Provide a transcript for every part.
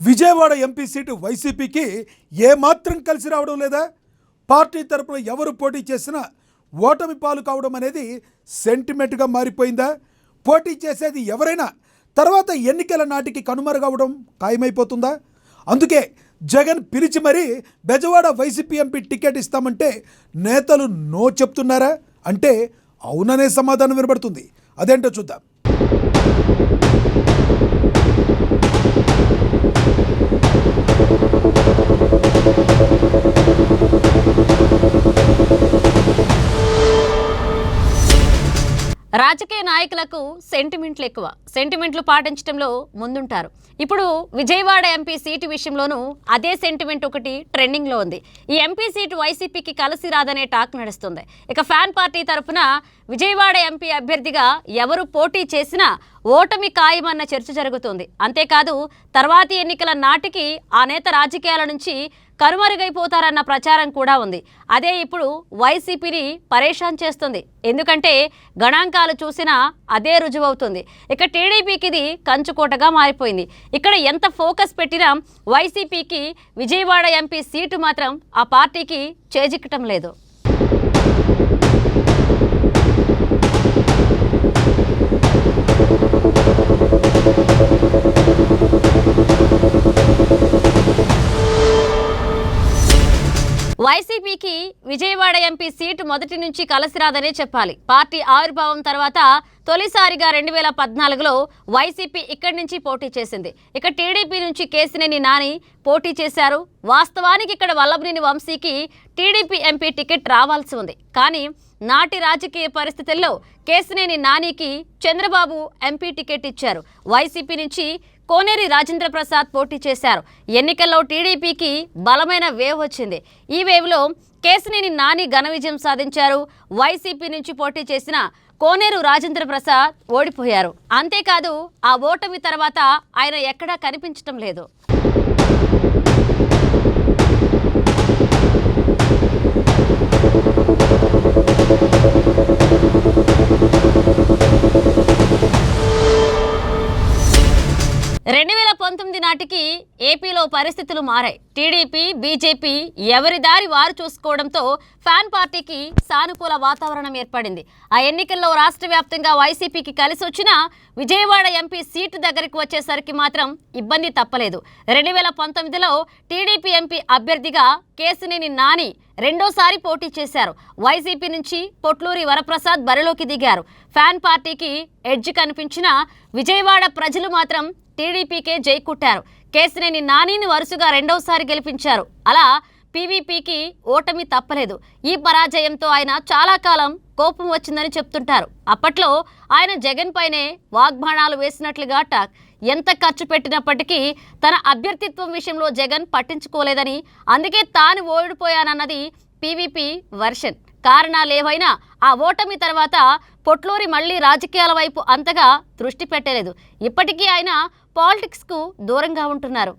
Vijayawada MP seat వైసీపీకి ఏమాత్రం కలిసి రావడం లేదా? పార్టీ తరపున ఎవరు పోటీ చేసినా ఓటమి పాలు కావడం అనేది సెంటిమెంట్గా మారిపోయిందా? పోటీ చేసేది ఎవరైనా తర్వాత ఎన్నికల నాటికి కనుమరుగవడం ఖాయమైపోతుందా? అందుకే జగన్ పిలిచి మరీ బెజవాడ వైసీపీ ఎంపీ టికెట్ ఇస్తామంటే నేతలు నో చెప్తున్నారా అంటే అవుననే సమాధానం వినబడుతుంది. అదేంటో చూద్దాం. రాజకీయ నాయకులకు సెంటిమెంట్లు ఎక్కువ. సెంటిమెంట్లు పాటించడంలో ముందుంటారు. ఇప్పుడు విజయవాడ ఎంపీ సీటు విషయంలోనూ అదే సెంటిమెంట్ ఒకటి ట్రెండింగ్లో ఉంది. ఈ ఎంపీ సీటు వైసీపీకి కలిసి రాదనే టాక్ నడుస్తుంది. ఇక ఫ్యాన్ పార్టీ తరఫున విజయవాడ ఎంపీ అభ్యర్థిగా ఎవరు పోటీ చేసినా ఓటమి ఖాయమన్న చర్చ జరుగుతుంది. అంతేకాదు తర్వాతి ఎన్నికల నాటికి ఆ నేత రాజకీయాల నుంచి కనుమరుగైపోతారన్న ప్రచారం కూడా ఉంది. అదే ఇప్పుడు వైసీపీని పరేషాన్ చేస్తుంది. ఎందుకంటే గణాంకాలు చూసినా అదే రుజువవుతుంది. ఇక టీడీపీకి ఇది కంచుకోటగా మారిపోయింది. ఇక్కడ ఎంత ఫోకస్ పెట్టినా వైసీపీకి విజయవాడ ఎంపీ సీటు మాత్రం ఆ పార్టీకి చేజిక్కటం లేదు. వైసీపీకి విజయవాడ ఎంపీ సీటు మొదటి నుంచి కలిసి రాదనే చెప్పాలి. పార్టీ ఆవిర్భావం తర్వాత తొలిసారిగా 2014లో వైసీపీ ఇక్కడి నుంచి పోటీ చేసింది. ఇక టీడీపీ నుంచి కేశినేని నాని పోటీ చేశారు. వాస్తవానికి ఇక్కడ వల్లభనేని వంశీకి టీడీపీ ఎంపీ టికెట్ రావాల్సి ఉంది. కానీ నాటి రాజకీయ పరిస్థితుల్లో కేశినేని నానికి చంద్రబాబు ఎంపీ టికెట్ ఇచ్చారు. వైసీపీ నుంచి కోనేరి రాజేంద్ర ప్రసాద్ పోటీ చేశారు. ఎన్నికల్లో టీడీపీకి బలమైన వేవ్ వచ్చింది. ఈ వేవ్లో కేశినేని నాని ఘన విజయం సాధించారు. వైసీపీ నుంచి పోటీ చేసిన కోనేరు రాజేంద్ర ప్రసాద్ ఓడిపోయారు. అంతేకాదు ఆ ఓటమి తర్వాత ఆయన ఎక్కడా కనిపించటం లేదు. నాటికి ఏపీలో పరిస్థితులు మారాయి. టీడీపీ, బీజేపీ ఎవరి దారి వారు చూసుకోవడంతో ఫ్యాన్ పార్టీకి సానుకూల వాతావరణం ఏర్పడింది. ఆ ఎన్నికల్లో రాష్ట్ర వ్యాప్తంగా వైసీపీకి కలిసి వచ్చిన విజయవాడ ఎంపీ సీటు దగ్గరికి వచ్చేసరికి మాత్రం ఇబ్బంది తప్పలేదు. 2019లో టీడీపీ ఎంపీ అభ్యర్థిగా కేశినేని నాని రెండోసారి పోటీ చేశారు. వైసీపీ నుంచి పొట్లూరి వరప్రసాద్ బరిలోకి దిగారు. ఫ్యాన్ పార్టీకి ఎడ్జ్ కనిపించిన విజయవాడ ప్రజలు మాత్రం టీడీపీకే జై కుట్టారు. కేశినేని నానిని వరుసగా రెండోసారి గెలిపించారు. అలా పీవీపీకి ఓటమి తప్పలేదు. ఈ పరాజయంతో ఆయన చాలా కాలం కోపం వచ్చిందని చెప్తుంటారు. అప్పట్లో ఆయన జగన్ పైనే వాగ్బాణాలు వేసినట్లుగా టాక్. ఎంత ఖర్చు పెట్టినప్పటికీ తన అభ్యర్థిత్వం విషయంలో జగన్ పట్టించుకోలేదని, అందుకే తాను ఓడిపోయానన్నది పీవీపీ వర్షన్. కారణాలేవైనా ఆ ఓటమి తర్వాత పొట్లూరి మళ్లీ రాజకీయాల వైపు అంతగా దృష్టి పెట్టలేదు. ఇప్పటికీ ఆయన పాలిటిక్స్కు దూరంగా ఉంటున్నారు.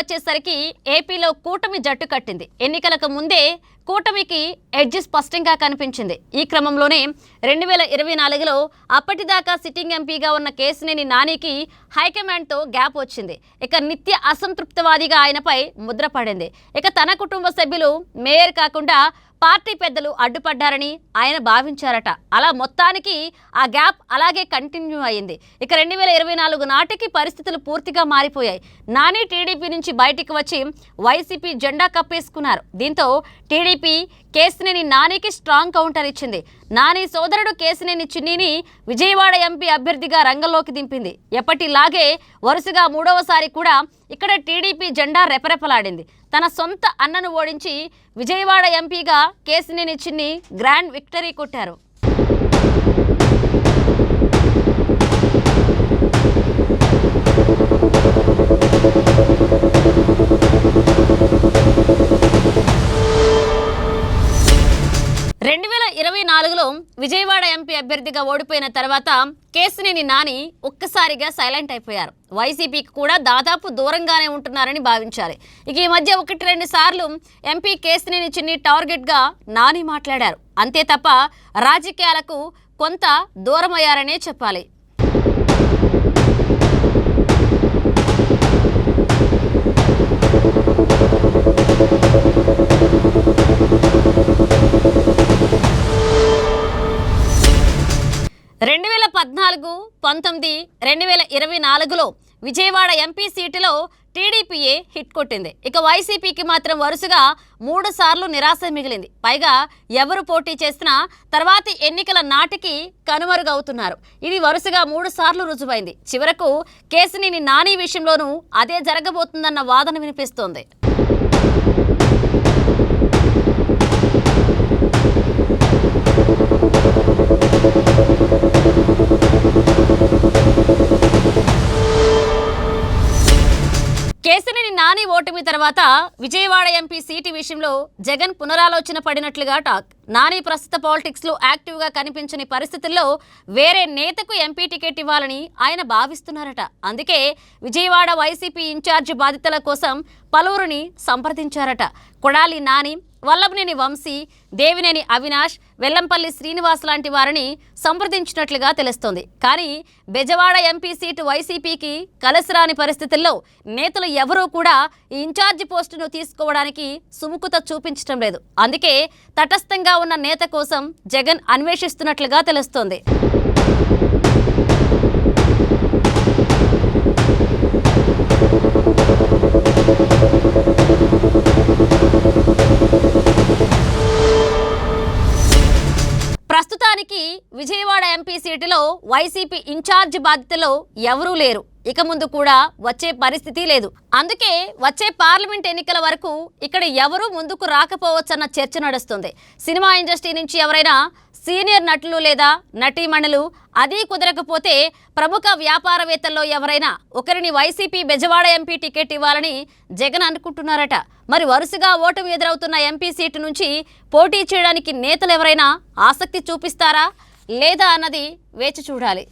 వచ్చేసరికి ఏపీలో కూటమి జట్టు కట్టింది. ఎన్నికలకు ముందే కూటమికి ఎడ్జ్ స్పష్టంగా కనిపించింది. ఈ క్రమంలోనే 2024లో అప్పటిదాకా సిట్టింగ్ ఎంపీగా ఉన్న కేశినేని నానికి హైకమాండ్తో గ్యాప్ వచ్చింది. ఇక నిత్య అసంతృప్తివాదిగా ఆయనపై ముద్ర పడింది. ఇక తన కుటుంబ సభ్యులు మేయర్ కాకుండా పార్టీ పెద్దలు అడ్డుపడ్డారని ఆయన భావించారట. అలా మొత్తానికి ఆ గ్యాప్ అలాగే కంటిన్యూ అయింది. ఇక 2024 నాటికి పరిస్థితులు పూర్తిగా మారిపోయాయి. నాని టీడీపీ నుంచి బయటికి వచ్చి వైసీపీ జెండా కప్పేసుకున్నారు. దీంతో టీడీపీ కేశినేని నానికి స్ట్రాంగ్ కౌంటర్ ఇచ్చింది. నాని సోదరుడు కేశినేని చిన్నిని విజయవాడ ఎంపీ అభ్యర్థిగా రంగంలోకి దింపింది. ఎప్పటిలాగే వరుసగా మూడవసారి కూడా ఇక్కడ టీడీపీ జెండా రెపరెపలాడింది. తన సొంత అన్నను ఓడించి విజయవాడ ఎంపీగా కేశినేని చిన్ని గ్రాండ్ విక్టరీ కొట్టారు. విజయవాడ ఎంపీ అభ్యర్థి అభ్యర్థిగా ఓడిపోయిన తర్వాత కేశినేని నాని ఒక్కసారిగా సైలెంట్ అయిపోయారు. వైసీపీకి కూడా దాదాపు దూరంగానే ఉంటున్నారని భావించాలి. ఇక ఈ మధ్య 1-2 సార్లు ఎంపీ కేశినేని చిన్ని టార్గెట్గా నాని మాట్లాడారు. అంతే తప్ప రాజకీయాలకు కొంత దూరమయ్యారనే చెప్పాలి. రెండు 2014, 19, 2024లో విజయవాడ ఎంపీ సీటులో టీడీపీయే హిట్ కొట్టింది. ఇక వైసీపీకి మాత్రం వరుసగా 3 సార్లు నిరాశ మిగిలింది. పైగా ఎవరు పోటీ చేసినా తర్వాతి ఎన్నికల నాటికి కనుమరుగవుతున్నారు. ఇది వరుసగా 3 సార్లు రుజువైంది. చివరకు కేశినేని నాని విషయంలోనూ అదే జరగబోతుందన్న వాదన వినిపిస్తోంది. కేశినేని నాని ఓటమి తర్వాత విజయవాడ ఎంపీ సీటు విషయంలో జగన్ పునరాలోచన పడినట్లుగా టాక్. నాని ప్రస్తుత పాలిటిక్స్ లో యాక్టివ్ గా కనిపించని పరిస్థితుల్లో వేరే నేతకు ఎంపీ టికెట్ ఇవ్వాలని ఆయన భావిస్తున్నారట. అందుకే విజయవాడ వైసీపీ ఇన్ఛార్జి బాధ్యతల కోసం పలువురిని సంప్రదించారట. కొడాలి నాని, వల్లభనేని వంశీ, దేవినేని అవినాష్, వెల్లంపల్లి శ్రీనివాస్ లాంటి వారిని సంప్రదించినట్లుగా తెలుస్తోంది. కానీ బెజవాడ ఎంపీ సీటు వైసీపీకి కలిసిరాని పరిస్థితుల్లో నేతలు ఎవరూ కూడా ఈ ఇన్ఛార్జి పోస్టును తీసుకోవడానికి సుముఖత చూపించడం లేదు. అందుకే తటస్థంగా ఉన్న నేత కోసం జగన్ అన్వేషిస్తున్నట్లుగా తెలుస్తోంది. ప్రస్తుతానికి విజయవాడ ఎంపీ సీటులో వైసీపీ ఇన్ఛార్జ్ బాధ్యతలో ఎవరూ లేరు. ఇక ముందు కూడా వచ్చే పరిస్థితి లేదు. అందుకే వచ్చే పార్లమెంట్ ఎన్నికల వరకు ఇక్కడ ఎవరూ ముందుకు రాకపోవచ్చన్న చర్చ నడుస్తుంది. సినిమా ఇండస్ట్రీ నుంచి ఎవరైనా సీనియర్ నటులు లేదా నటీమణులు, అదీ కుదరకపోతే ప్రముఖ వ్యాపారవేత్తల్లో ఎవరైనా ఒకరిని వైసీపీ బెజవాడ ఎంపీ టికెట్ ఇవ్వాలని జగన్ అనుకుంటున్నారట. మరి వరుసగా ఓటమి ఎదురవుతున్న ఎంపీ సీటు నుంచి పోటీ చేయడానికి నేతలు ఎవరైనా ఆసక్తి చూపిస్తారా లేదా అన్నది వేచి చూడాలి.